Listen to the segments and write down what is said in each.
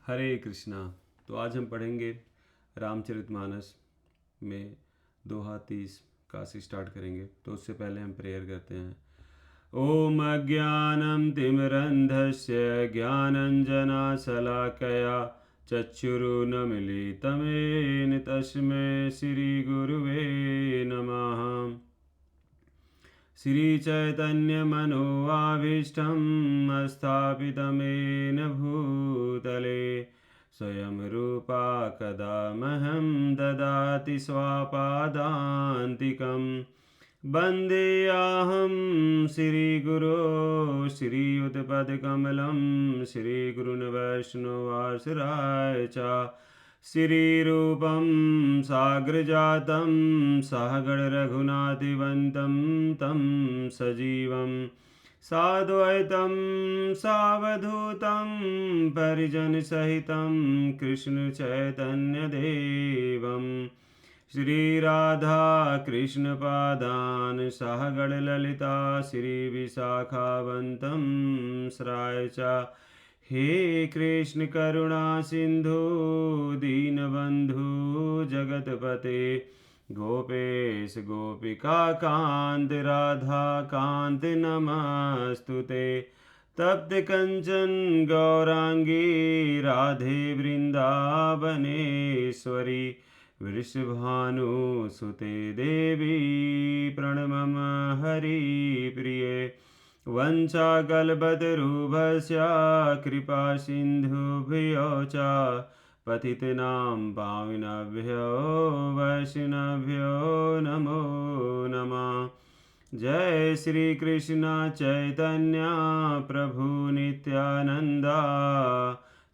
हरे कृष्णा। तो आज हम पढ़ेंगे रामचरितमानस में दोहा 30 का से स्टार्ट करेंगे। तो उससे पहले हम प्रेयर करते हैं। ओम अज्ञानं तिमिरन्धस्य ज्ञानञ्जनशलाकया चक्षुरुन्मीलितं येन तस्मै श्रीगुरुवे नमः। श्रीचैतन्यमनोवाभीष्टं स्थापितमेन भूतले स्वयं रूपा कदा मह्यं ददाति स्वापदान्तिकं वन्देऽहं श्रीगुरो श्रीयुतपदकमलं श्रीगुरुन् वैष्णवासुराय च श्रीरूपं साग्रजातं सहगणरघुनाथवन्तं तं सजीवं साद्वैतं सावधूतं परिजनसहितं कृष्णचैतन्यदेवं श्रीराधा कृष्णपादान् सहगणललिता श्रीविशाखावन्तं स्राय च। हे कृष्ण करुणा सिंधु दीनबंधु जगतपते गोपेश गोपिका कांत राधा कांत नमस्तुते। तप्त कंचन गौरांगी राधे वृंदावनेश्वरी वृषभानुसुते देवी प्रणमम हरि प्रिये वंशाकल्पतरुभ्यश्च कृपा सिन्धुभ्यो च पतितनां पावनेभ्यो वैष्णवेभ्यो नमो नमः। जय श्री कृष्ण चैतन्य प्रभु नित्यानंद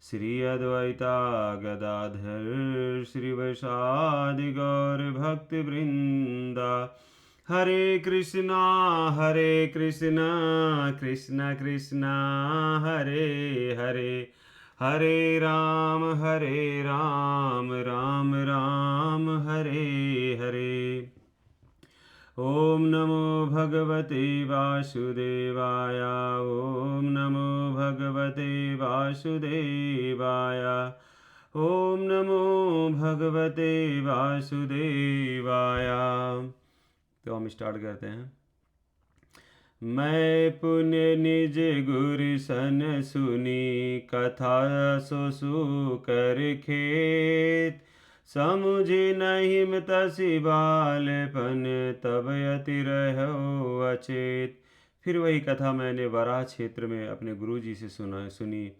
श्री अद्वैता गदाधर श्रीवासादि गौर भक्तवृंदा। हरे कृष्णा कृष्ण कृष्ण हरे हरे हरे राम राम राम हरे हरे। ओम नमो भगवते वासुदेवाय ओम नमो भगवते वासुदेवाय ओम नमो भगवते वासुदेवाय। तो हम स्टार्ट करते हैं। मैं पुण्य निज गुरु सन सुनी कथा सोसु कर खेत समुझ नहीं तसी बालपन तब यति रहो अचेत। फिर वही कथा मैंने वराह क्षेत्र में अपने गुरुजी से सुनी,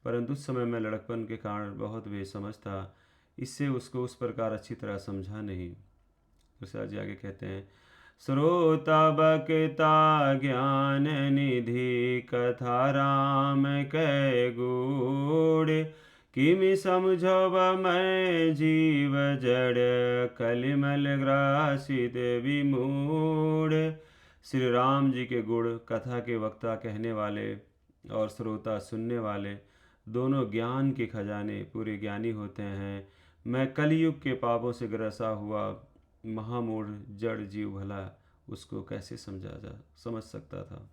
परंतु उस समय मैं लड़कपन के कारण बहुत बेसमझ था, इससे उसको उस प्रकार अच्छी तरह समझा नहीं। दूसरा जी आगे कहते हैं। श्रोता बकता ज्ञान निधि कथा राम कै गूढ़ किमि समझब मैं जीव जड़ कलिमल ग्रासित विमूढ़। श्री राम जी के गुण कथा के वक्ता कहने वाले और श्रोता सुनने वाले दोनों ज्ञान के खजाने पूरे ज्ञानी होते हैं। मैं कलयुग के पापों से ग्रसा हुआ महामूढ़ जड़ जीव भला उसको कैसे समझ सकता था।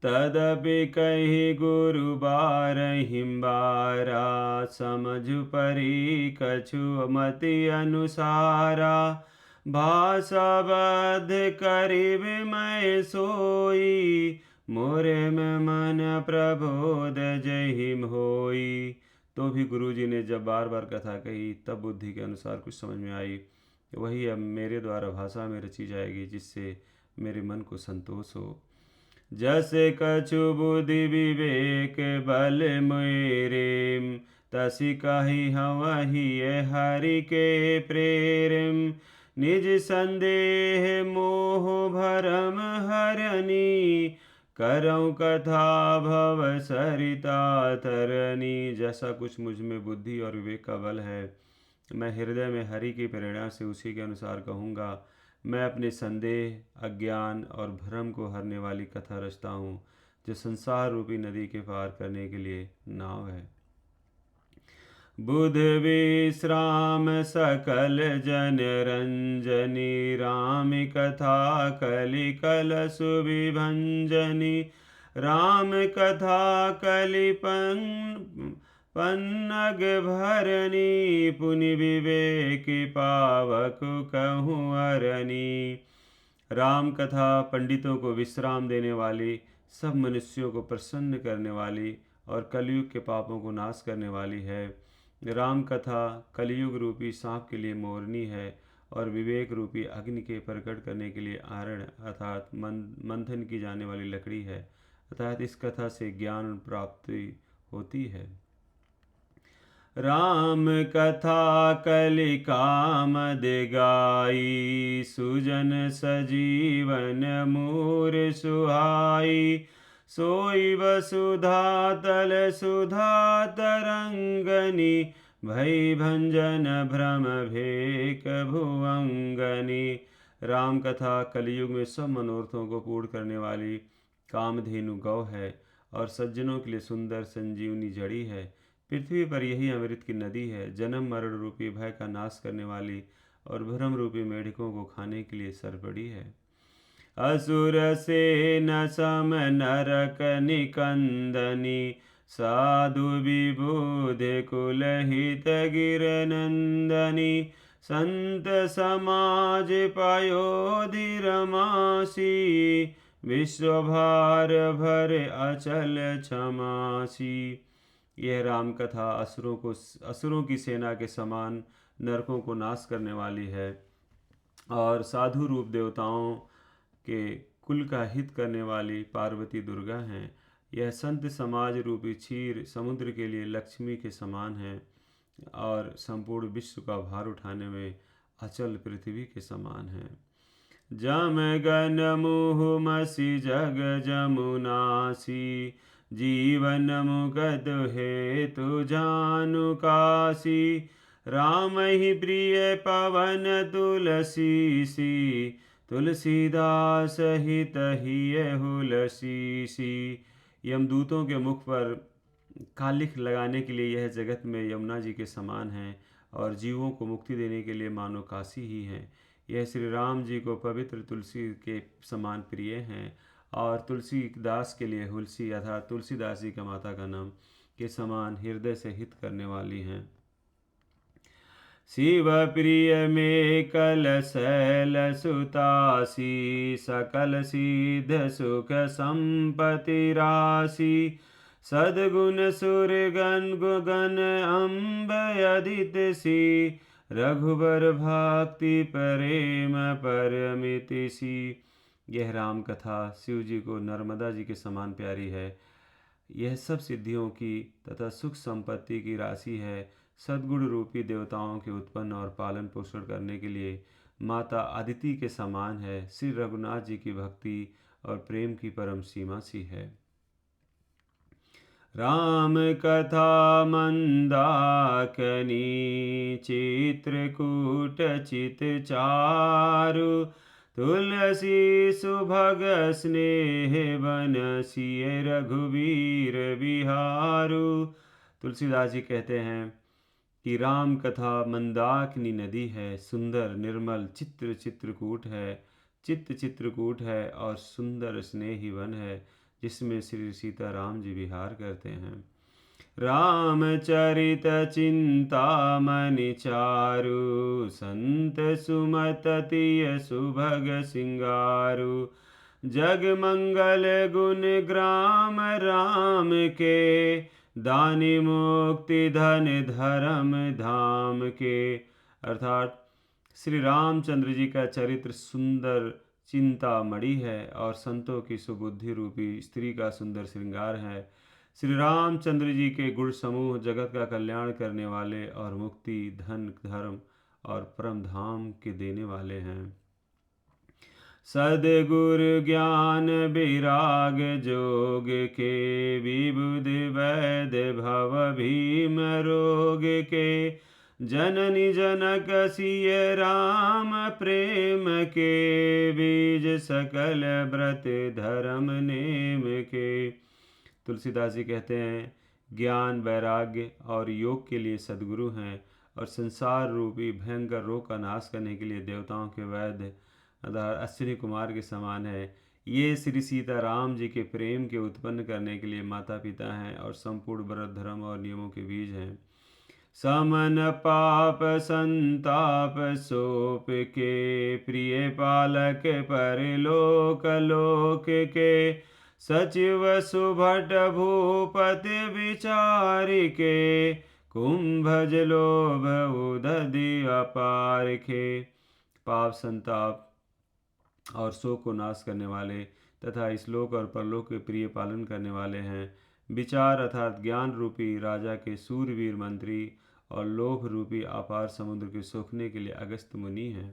तदपि कही गुरु बारहिम्बारा समझु परी कछु मति अनुसारा भाषा बद्ध करीब मैं सोई मोरे में मन प्रबोध जहिम होई। तो भी गुरुजी ने जब बार बार कथा कही तब बुद्धि के अनुसार कुछ समझ में आई, वही अब मेरे द्वारा भाषा में रची जाएगी जिससे मेरे मन को संतोष हो। जैसे कछु बुद्धि विवेक बल मेरे तसी कही हवही हरि के प्रेम निज संदेह मोह भरम हरनी करऊँ कथा भव सरिता तरनी। जैसा कुछ मुझ में बुद्धि और विवेक का बल है, मैं हृदय में हरि की प्रेरणा से उसी के अनुसार कहूँगा। मैं अपने संदेह अज्ञान और भ्रम को हरने वाली कथा रचता हूँ जो संसार रूपी नदी के पार करने के लिए नाव है। बुध विश्राम सकल जन रंजनी राम कथा कलि कलसु विभंजनी राम कथा कलिपन पन्नग भरनी, पुनि विवेक पावक कहूँ अरनी। राम कथा पंडितों को विश्राम देने वाली, सब मनुष्यों को प्रसन्न करने वाली और कलयुग के पापों को नाश करने वाली है। राम कथा कलयुग रूपी सांप के लिए मोरनी है और विवेक रूपी अग्नि के प्रकट करने के लिए आरण अर्थात मंथन की जाने वाली लकड़ी है। अर्थात इस कथा से ज्ञान प्राप्ति होती है। राम कथा कलि कामद गाई, सुजन सजीवन मूर सुहाई। सोई वसुधा तल सुधा तरंगनी, भई भंजन भ्रम भेक भुवंगनी। राम कथा कलयुग में सब मनोरथों को पूर्ण करने वाली कामधेनु गौ है और सज्जनों के लिए सुंदर संजीवनी जड़ी है। पृथ्वी पर यही अमृत की नदी है, जन्म मरण रूपी भय का नाश करने वाली और भ्रम रूपी मेढकों को खाने के लिए सरपड़ी है। असुर से न सम नरक निकंदनी, साधु विबुध कुलहित गिर नंदनी। संत समाज पयोधि रमासी, विश्वभार भर अचल क्षमासी। यह राम कथा असुरों की सेना के समान नरकों को नाश करने वाली है और साधु रूप देवताओं के कुल का हित करने वाली पार्वती दुर्गा हैं। यह संत समाज रूपी क्षीर समुद्र के लिए लक्ष्मी के समान है और संपूर्ण विश्व का भार उठाने में अचल पृथ्वी के समान है। जम गन मुह मसी जग जमुनासी, जीवन मुगद हेतु जानु कासी। राम ही प्रिय पवन तुलसी सी, तुलसीदास हित हिय हुलसीसी। यमदूतों के मुख पर कालिख लगाने के लिए यह जगत में यमुना जी के समान है और जीवों को मुक्ति देने के लिए मानो काशी ही है। यह श्री राम जी को पवित्र तुलसी के समान प्रिय हैं और तुलसीदास के लिए हुलसी अर्थात तुलसीदास जी का माता का नाम के समान हृदय से हित करने वाली हैं। शिव प्रिय में कल शैल सुतासी, सकल सिद्ध सुख संपत्ति राशि। सद्गुण सुर गण गुगन अम्ब अदित सी, रघुबर भक्ति प्रेम परमिति सी। यह राम कथा शिव जी को नर्मदा जी के समान प्यारी है। यह सब सिद्धियों की तथा सुख संपत्ति की राशि है। सद्गुण रूपी देवताओं के उत्पन्न और पालन पोषण करने के लिए माता अदिति के समान है। श्री रघुनाथ जी की भक्ति और प्रेम की परम सीमा सी है। राम कथा मंदाकिनी, चित्रकूट चित चारु। तुलसी सुभग स्नेह बनसिय, रघुवीर बिहारु। तुलसीदास जी कहते हैं कि राम कथा मंदाकिनी नदी है, सुंदर निर्मल चित्रकूट है, चित्रकूट है और सुंदर स्नेही वन है जिसमें श्री सीता राम जी विहार करते हैं। रामचरित चिंतामणि चारु, संत सुमत तिय सुभग सिंगारु। जग मंगल गुण ग्राम राम के, दानी मुक्ति धन धर्म धाम के। अर्थात श्री रामचंद्र जी का चरित्र सुंदर चिंतामणि है और संतों की सुबुद्धि रूपी स्त्री का सुंदर श्रृंगार है। श्री रामचंद्र जी के गुण समूह जगत का कल्याण करने वाले और मुक्ति धन धर्म और परम धाम के देने वाले हैं। सद्गुरु ज्ञान विराग जोग के, विबुध वैद भव भीम रोग के। जननी जनक सिय राम प्रेम के, बीज सकल व्रत धर्म नेम के। तुलसीदास जी कहते हैं ज्ञान वैराग्य और योग के लिए सद्गुरु हैं और संसार रूपी भयंकर रोग का नाश करने के लिए देवताओं के वैद्य अश्विनी कुमार के समान है। ये श्री सीताराम जी के प्रेम के उत्पन्न करने के लिए माता पिता हैं और संपूर्ण व्रत धर्म और नियमों के बीज हैं। समन पाप संताप सोप के, प्रिय पालक परलोक लोक के, सचिव सुभट भूपति विचार के, कुंभज लोभ उदधि अपार के। पाप संताप और शोक को नाश करने वाले तथा इस लोक और परलोक के प्रिय पालन करने वाले हैं। विचार अर्थात ज्ञान रूपी राजा के सूरवीर मंत्री और लोभ रूपी अपार समुद्र के सूखने के लिए अगस्त मुनि हैं।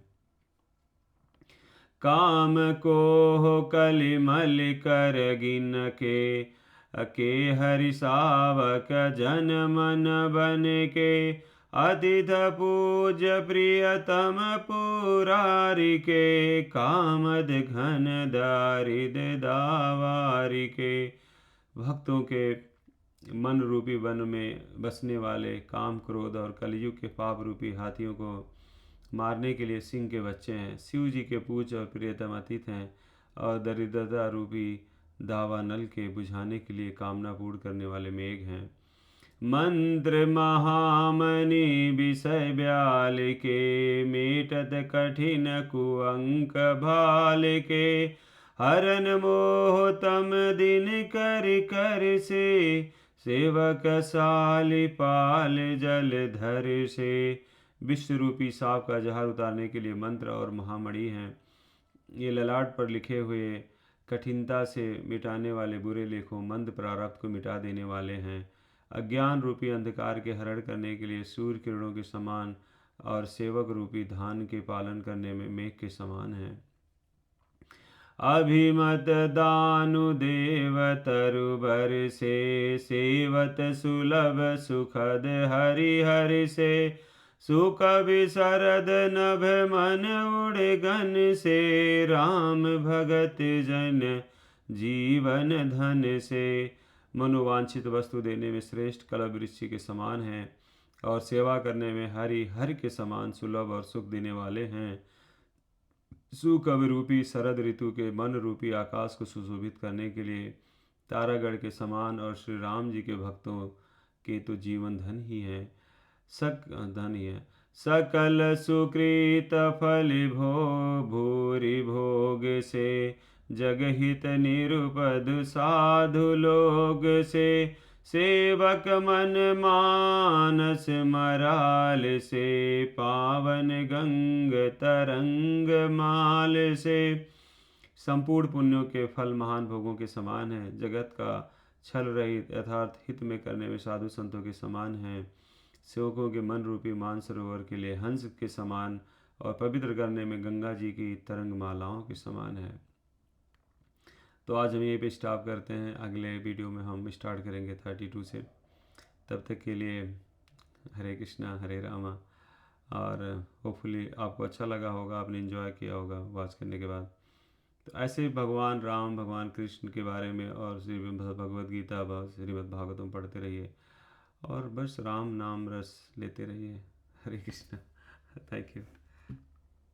काम को हो कलिमल कर गिन के हरि सावक जन मन बन के, अतिथ पूज्य प्रियतम पुरारी के, कामद घन दारिद दावारी के। भक्तों के मन रूपी वन में बसने वाले काम क्रोध और कलयुग के पाप रूपी हाथियों को मारने के लिए सिंह के बच्चे हैं। शिव जी के पूज्य और प्रियतम अतिथ हैं और दरिद्रता रूपी दावा नल के बुझाने के लिए कामना पूर्ण करने वाले मेघ हैं। मंत्र महामणि विषय ब्याल के, मेटत कठिन कुअंक भाल के, हरन मोह तम दिन कर कर से, सेवक साली पाल जल धर से। विश्व रूपी सांप का जहर उतारने के लिए मंत्र और महामणि हैं। ये ललाट पर लिखे हुए कठिनता से मिटाने वाले बुरे लेखों मंद प्रारब्ध को मिटा देने वाले हैं। अज्ञान रूपी अंधकार के हरण करने के लिए सूर्य किरणों के समान और सेवक रूपी धान के पालन करने में मेघ के समान हैं। अभिमत दानु देव तरुबर से, सेवत सुलभ सुखद हरि हरि से, सुकवि शरद नभ मन उड़ गन से, राम भगत जन जीवन धन से। मनोवांछित वस्तु देने में श्रेष्ठ कलभ वृक्ष के समान हैं और सेवा करने में हरि हर के समान सुलभ और सुख देने वाले हैं। सुकवि रूपी शरद ऋतु के मन रूपी आकाश को सुशोभित करने के लिए तारागढ़ के समान और श्री राम जी के भक्तों के तो जीवन धन ही है, धन ही है। सकल सुकृत फल भूरि भोग से, जगहित निरुपद साधु लोग से, सेवक मन मानस मराल से, पावन गंग तरंग माल से। संपूर्ण पुण्यों के फल महान भोगों के समान हैं। जगत का छल रहित यथार्थ हित में करने में साधु संतों के समान हैं। सेवकों के मन रूपी मानसरोवर के लिए हंस के समान और पवित्र करने में गंगा जी की तरंग मालाओं के समान है। तो आज हम यहीं पे स्टॉप करते हैं। अगले वीडियो में हम स्टार्ट करेंगे 32 से। तब तक के लिए हरे कृष्णा हरे रामा। और होपफुली आपको अच्छा लगा होगा, आपने एंजॉय किया होगा वॉच करने के बाद। तो ऐसे भगवान राम भगवान कृष्ण के बारे में और श्रीमद् भगवद गीता श्रीमद् भागवतम पढ़ते रहिए और बस राम नाम रस लेते रहिए। हरे कृष्णा। Thank you.